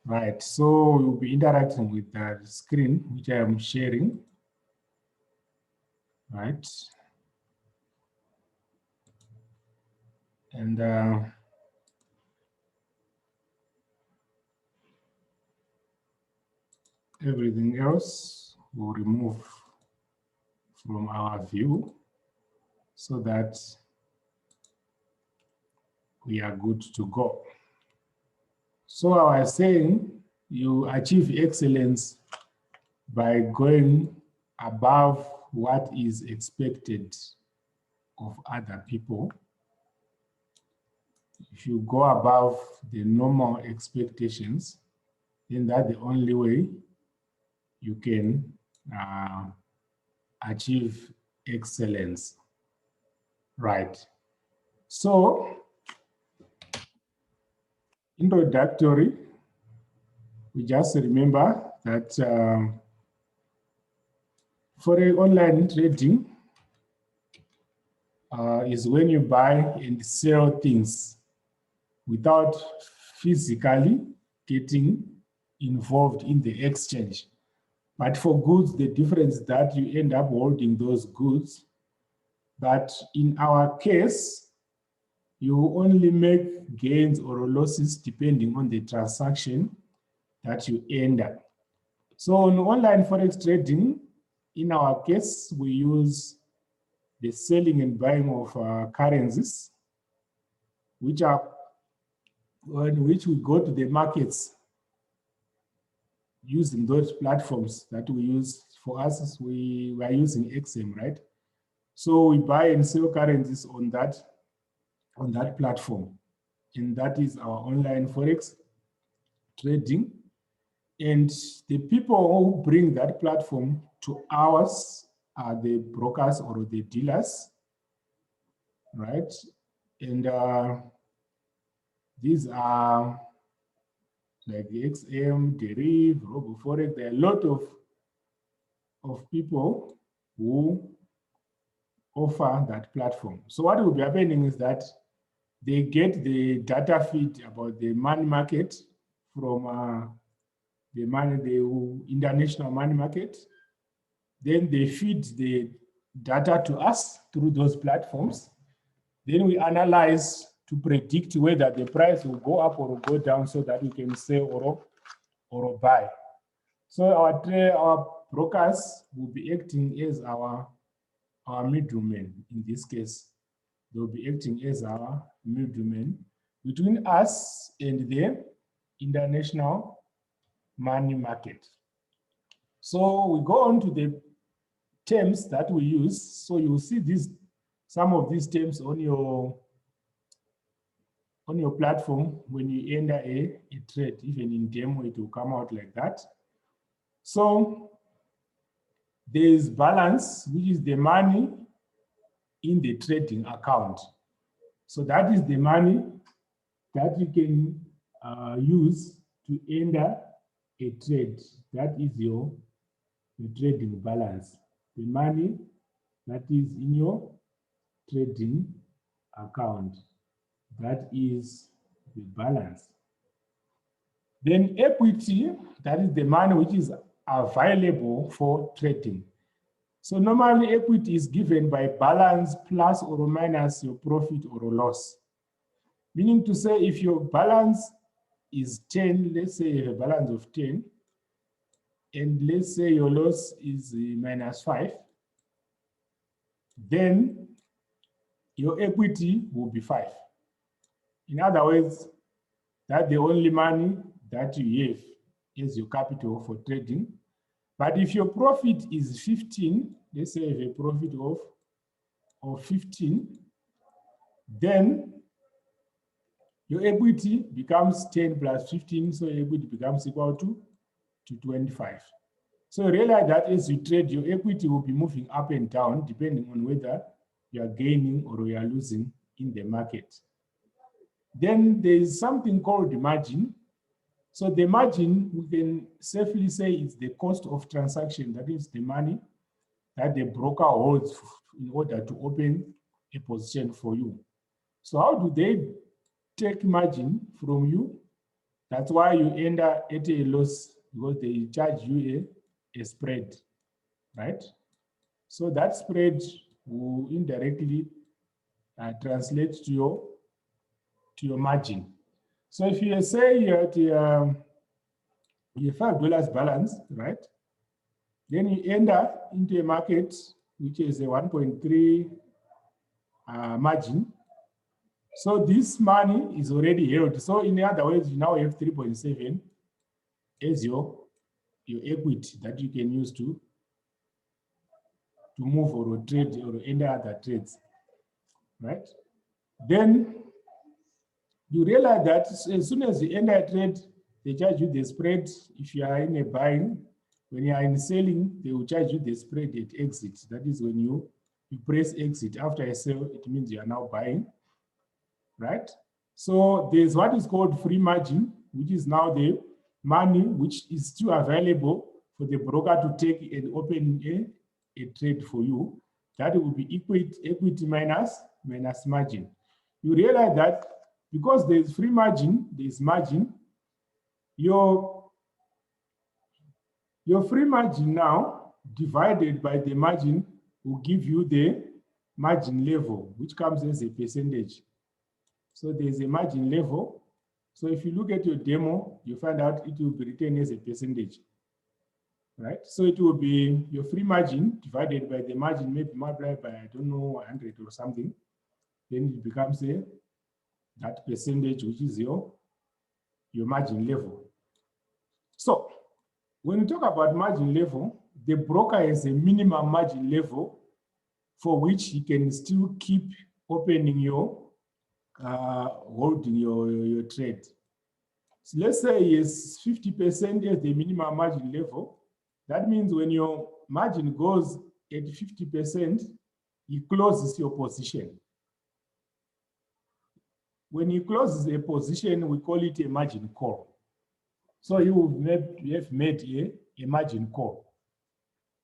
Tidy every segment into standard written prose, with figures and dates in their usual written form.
Right, so you'll be interacting with the screen which I am sharing. Right. And everything else we'll remove from our view so that we are good to go. So I was saying you achieve excellence by going above what is expected of other people. If you go above the normal expectations, then that's the only way you can achieve excellence. Right. So, introductory, we just remember that for online trading is when you buy and sell things without physically getting involved in the exchange. But for goods, the difference is that you end up holding those goods. But in our case, you only make gains or losses depending on the transaction that you enter. So on online forex trading, in our case, we use the selling and buying of currencies, which we go to the markets using those platforms that we use. For us, we are using XM, right? So we buy and sell currencies on that platform. And that is our online forex trading. And the people who bring that platform to ours are the brokers or the dealers, right? And these are like the XM, Deriv, RoboForex. There are a lot of people who offer that platform. So what will be happening is that they get the data feed about the money market from the international money market. Then they feed the data to us through those platforms. Then we analyze to predict whether the price will go up or go down so that we can sell or buy. So our brokers will be acting as our middlemen in this case. They'll be acting as our middlemen between us and the international money market. So we go on to the terms that we use. So you'll see some of these terms on your platform when you enter a trade. Even in demo, it will come out like that. So there's balance, which is the money in the trading account. So that is the money that you can use to enter a trade. That is your trading balance. The money that is in your trading account. That is the balance. Then equity, that is the money which is available for trading. So normally equity is given by balance plus or minus your profit or loss. Meaning to say if your balance is 10, let's say you have a balance of 10, and let's say your loss is -5, then your equity will be 5. In other words, that's the only money that you have as your capital for trading. But if your profit is 15, let's say you have a profit of 15, then your equity becomes 10 plus 15, so your equity becomes equal to 25. So realize that as you trade, your equity will be moving up and down depending on whether you are gaining or you are losing in the market. Then there is something called the margin. So the margin, we can safely say it's the cost of transaction. That is the money that the broker holds in order to open a position for you. So how do they take margin from you? That's why you end up at a loss, because they charge you a spread, right? So that spread will indirectly translate to your margin. So if you say you're at your $5 balance, right? Then you enter into a market which is a 1.3 margin. So this money is already held. So in other words, you now have 3.7 as your equity that you can use to move or trade or enter other trades, right? Then you realize that as soon as you enter a trade, they charge you the spread. If you are in a buying, when you are in selling, they will charge you the spread at exit. That is when you press exit after a sale, it means you are now buying, right? So there's what is called free margin, which is now the money which is still available for the broker to take and open a trade for you. That will be equity minus margin. You realize that because there's free margin, there's margin, your free margin now divided by the margin will give you the margin level, which comes as a percentage. So there's a margin level. So if you look at your demo, you find out it will be written as a percentage, right? So it will be your free margin divided by the margin, maybe multiplied by, I don't know, 100 or something. Then it becomes that percentage, which is your margin level. So when we talk about margin level, the broker has a minimum margin level for which he can still keep opening your holding your trade. So let's say is 50% as the minimum margin level. That means when your margin goes at 50%, he closes your position. When he closes a position, we call it a margin call. So you have made a margin call.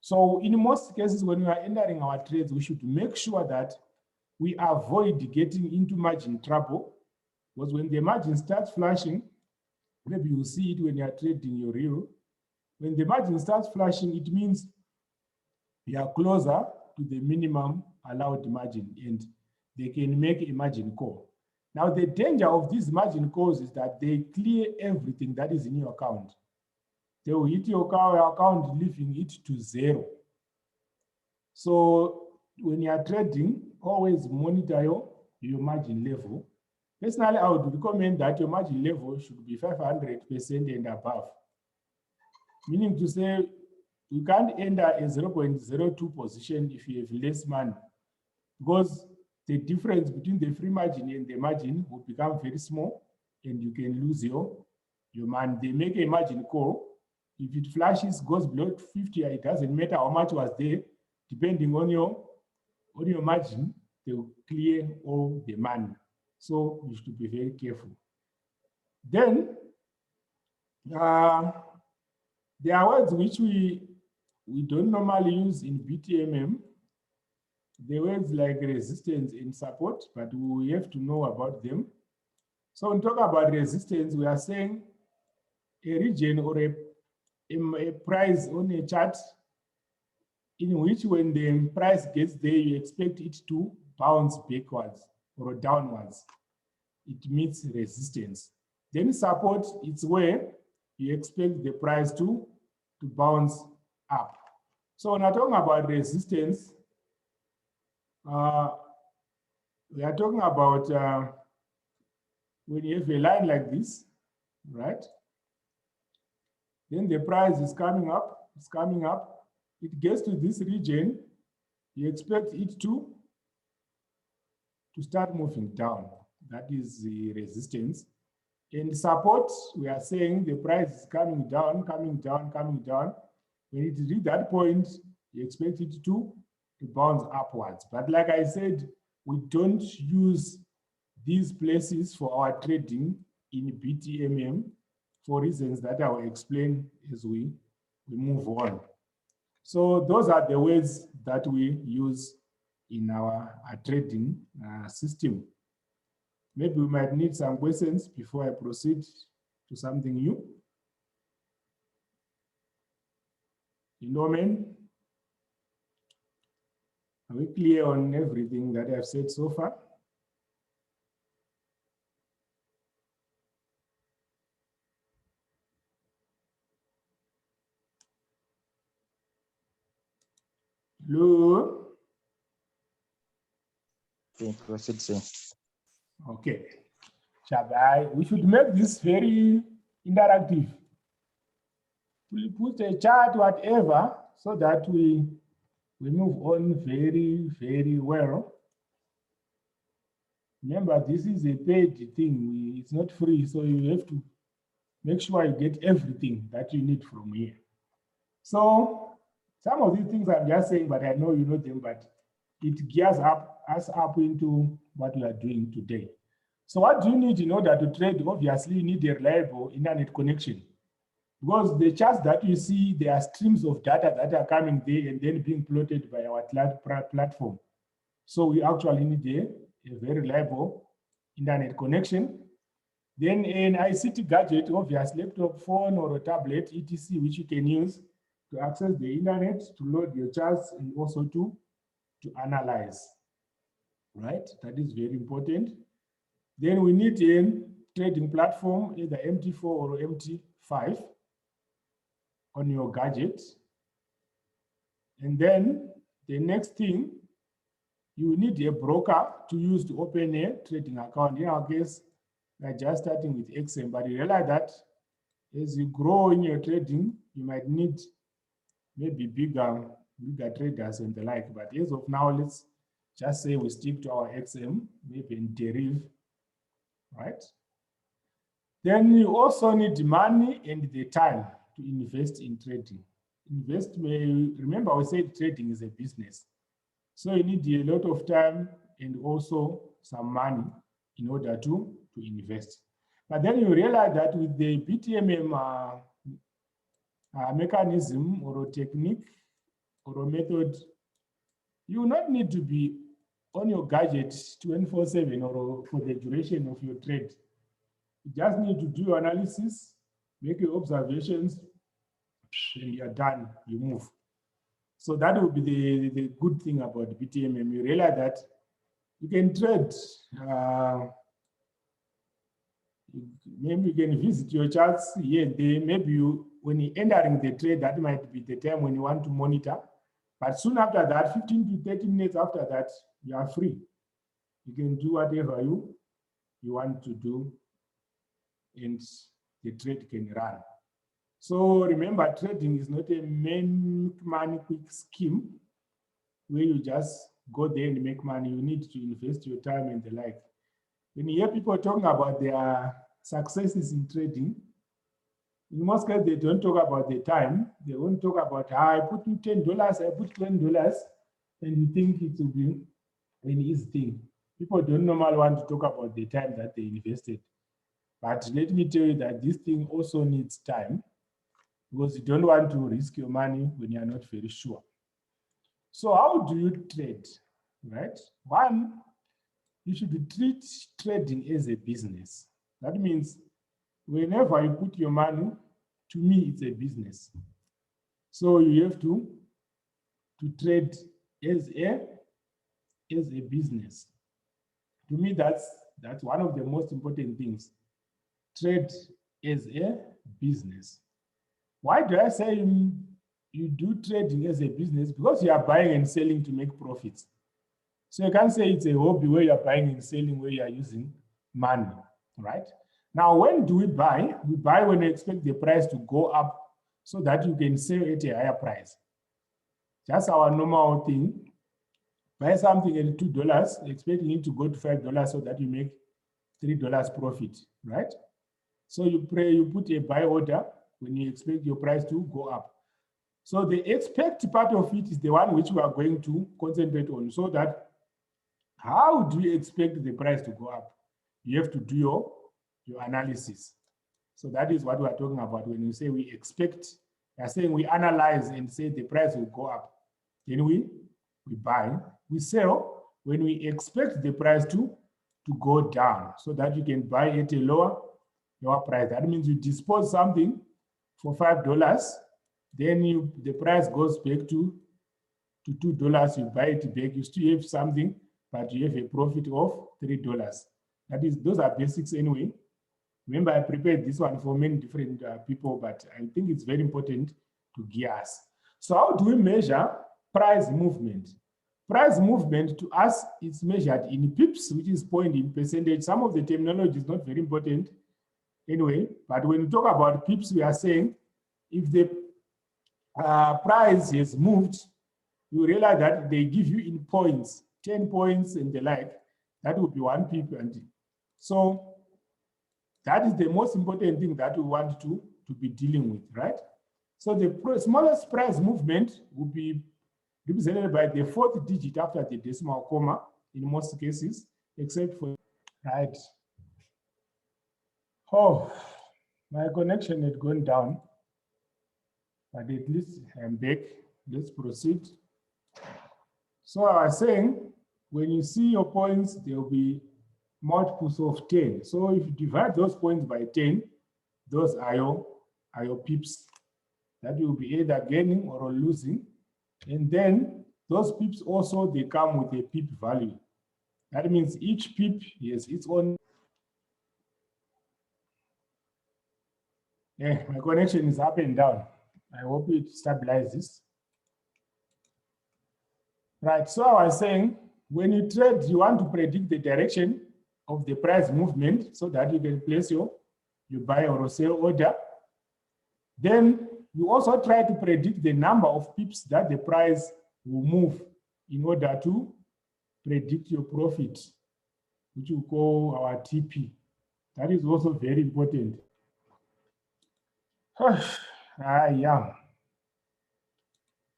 So in most cases, when we are entering our trades, we should make sure that we avoid getting into margin trouble, because when the margin starts flashing, maybe you see it when you are trading your real. When the margin starts flashing, it means you are closer to the minimum allowed margin and they can make a margin call. Now, the danger of these margin calls is that they clear everything that is in your account. They will hit your account, leaving it to zero. So when you are trading, always monitor your margin level. Personally, I would recommend that your margin level should be 500% and above. Meaning to say, you can't enter a 0.02 position if you have less money, because the difference between the free margin and the margin will become very small and you can lose your money. They make a margin call. If it flashes, goes below 50, it doesn't matter how much was there, depending on your margin, they will clear all the money. So you should be very careful. Then there are words which we don't normally use in BTMM. The words like resistance and support, but we have to know about them. So when we talk about resistance, we are saying a region or a price on a chart in which when the price gets there, you expect it to bounce backwards or downwards. It meets resistance. Then support, it's where you expect the price to bounce up. So when I'm talking about resistance, we are talking about when you have a line like this, right? Then the price is coming up, it's coming up. It gets to this region, you expect it to start moving down. That is the resistance. And support, we are saying the price is coming down, coming down, coming down. When it reaches that point, you expect it to bounce upwards. But like I said, we don't use these places for our trading in BTMM for reasons that I will explain as we move on. So those are the words that we use in our trading system. Maybe we might need some questions before I proceed to something new. Norman, are we clear on everything that I've said so far? Hello? Okay, proceed, sir. Okay. We should make this very interactive. We'll put a chart, whatever, so that we move on very, very well. Remember, this is a paid thing. It's not free, so you have to make sure you get everything that you need from here. So some of these things I'm just saying, but I know you know them, but it gears us up into what we are doing today. So what do you need in order to trade? Obviously, you need a reliable internet connection. Because the charts that you see, there are streams of data that are coming there and then being plotted by our platform. So we actually need a very reliable internet connection. Then an ICT gadget, obviously laptop, phone, or a tablet, etc., which you can use to access the internet, to load your charts, and also to analyze. Right? That is very important. Then we need a trading platform, either MT4 or MT5 on your gadget. And then the next thing, you need a broker to use to open a trading account. In our case, we're just starting with XM, but you realize that as you grow in your trading, you might need maybe bigger traders and the like. But as of now, let's just say we stick to our XM, maybe in Deriv, right? Then you also need the money and the time to invest in trading. Remember we said trading is a business. So you need a lot of time and also some money in order to invest. But then you realize that with the BTMM mechanism or a technique or a method, you will not need to be on your gadget 24/7 or for the duration of your trade. You just need to do your analysis, make your observations, and you're done, you move. So that would be the good thing about BTMM. You realize that you can trade. Maybe you can visit your charts here and there. Maybe when you're entering the trade, that might be the time when you want to monitor. But soon after that, 15 to 30 minutes after that, you are free. You can do whatever you want to do, and the trade can run. So remember, trading is not a make money quick scheme where you just go there and make money. You need to invest your time and the like. When you hear people talking about their successes in trading, in most cases, they don't talk about the time. They won't talk about how I put in $10, I put $20, and you think it will be an easy thing. People don't normally want to talk about the time that they invested. But let me tell you that this thing also needs time, because you don't want to risk your money when you're not very sure. So how do you trade, right? One, you should treat trading as a business. That means whenever you put your money, to me, it's a business. So you have to trade as a business. To me, that's one of the most important things. Trade as a business. Why do I say you do trading as a business? Because you are buying and selling to make profits. So you can't say it's a hobby where you're buying and selling, where you are using money, right? Now, when do we buy? We buy when we expect the price to go up so that you can sell at a higher price. That's our normal thing. Buy something at $2, expecting it to go to $5 so that you make $3 profit, right? So you put a buy order when you expect your price to go up. So the expect part of it is the one which we are going to concentrate on, so that how do you expect the price to go up? You have to do your analysis. So that is what we are talking about when you say we expect. We are saying we analyze and say the price will go up. Then we buy. We sell when we expect the price to go down, so that you can buy at a lower lower price. That means you dispose something for $5, then the price goes back to $2. You buy it back. You still have something, but you have a profit of $3. That is, those are basics anyway. Remember, I prepared this one for many different people, but I think it's very important to gear us. So how do we measure price movement? Price movement to us is measured in pips, which is point in percentage. Some of the terminology is not very important anyway, but when we talk about pips, we are saying if the price has moved, you realize that they give you in points, 10 points and the like. That would be 1 pip. And so that is the most important thing that we want to be dealing with, right? So the smallest price movement will be represented by the 4th digit after the decimal comma in most cases, except for, right? Oh, my connection had gone down, but at least I'm back. Let's proceed. So I was saying, when you see your points, there will be multiples of 10. So if you divide those points by 10, those are your pips. That will be either gaining or losing. And then those pips also, they come with a pip value. That means each pip has its own. Yeah, my connection is up and down. I hope it stabilizes. Right, so I was saying, when you trade, you want to predict the direction of the price movement so that you can place your buy or sell order. Then you also try to predict the number of pips that the price will move in order to predict your profit, which we call our TP. That is also very important. Yeah.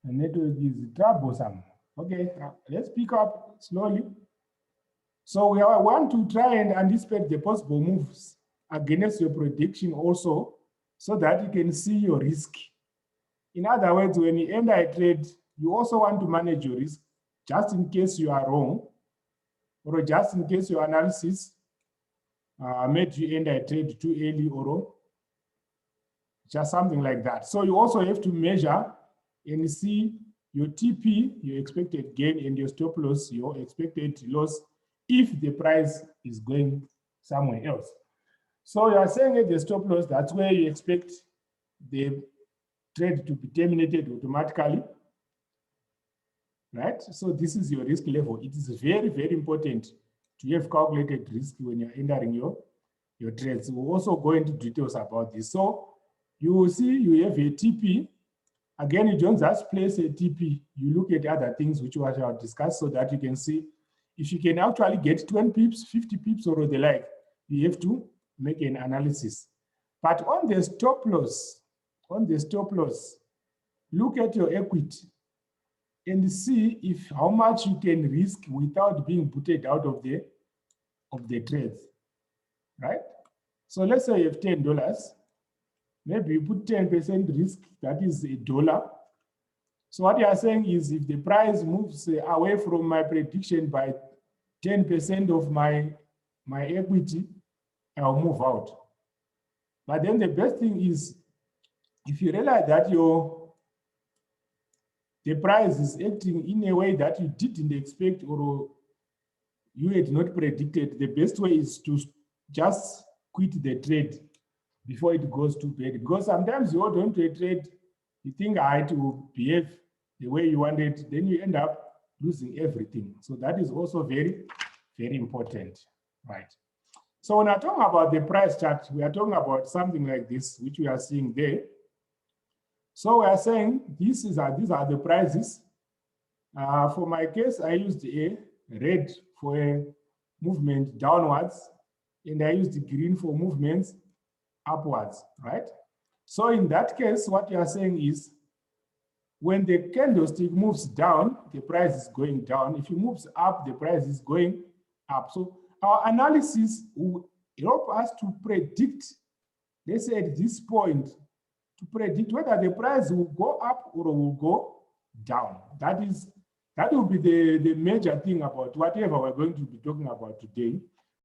The network is troublesome. Okay, let's pick up slowly. So we want to try and anticipate the possible moves against your prediction also, so that you can see your risk. In other words, when you enter a trade, you also want to manage your risk, just in case you are wrong, or just in case your analysis made you enter a trade too early, or just something like that. So you also have to measure and see your TP, your expected gain, and your stop loss, your expected loss, if the price is going somewhere else. So you are saying at the stop loss, that's where you expect the trade to be terminated automatically, right? So this is your risk level. It is very, very important to have calculated risk when you're entering your trades. We'll also go into details about this. So you will see you have a TP. Again, you don't just place a TP. You look at other things which we have discussed so that you can see if you can actually get 20 pips, 50 pips, or the like. You have to make an analysis. But on the stop loss, look at your equity and see if how much you can risk without being booted out of the trades, right? So let's say you have $10. Maybe you put 10% risk, that is $1. So what you are saying is if the price moves away from my prediction by 10% of my equity, I'll move out. But then the best thing is, if you realize that the price is acting in a way that you didn't expect or you had not predicted, the best way is to just quit the trade before it goes too bad. Because sometimes you hold on to a trade, you think it will behave the way you want it, then you end up losing everything. So that is also very, very important, right? So when I talk about the price chart, we are talking about something like this, which we are seeing there. So we are saying these are the prices. For my case, I used a red for a movement downwards, and I used green for movements upwards, right? So in that case, what you are saying is when the candlestick moves down, the price is going down. If it moves up, the price is going up. So our analysis will help us to predict, let's say at this point, to predict whether the price will go up or will go down. That will be the major thing about whatever we're going to be talking about today.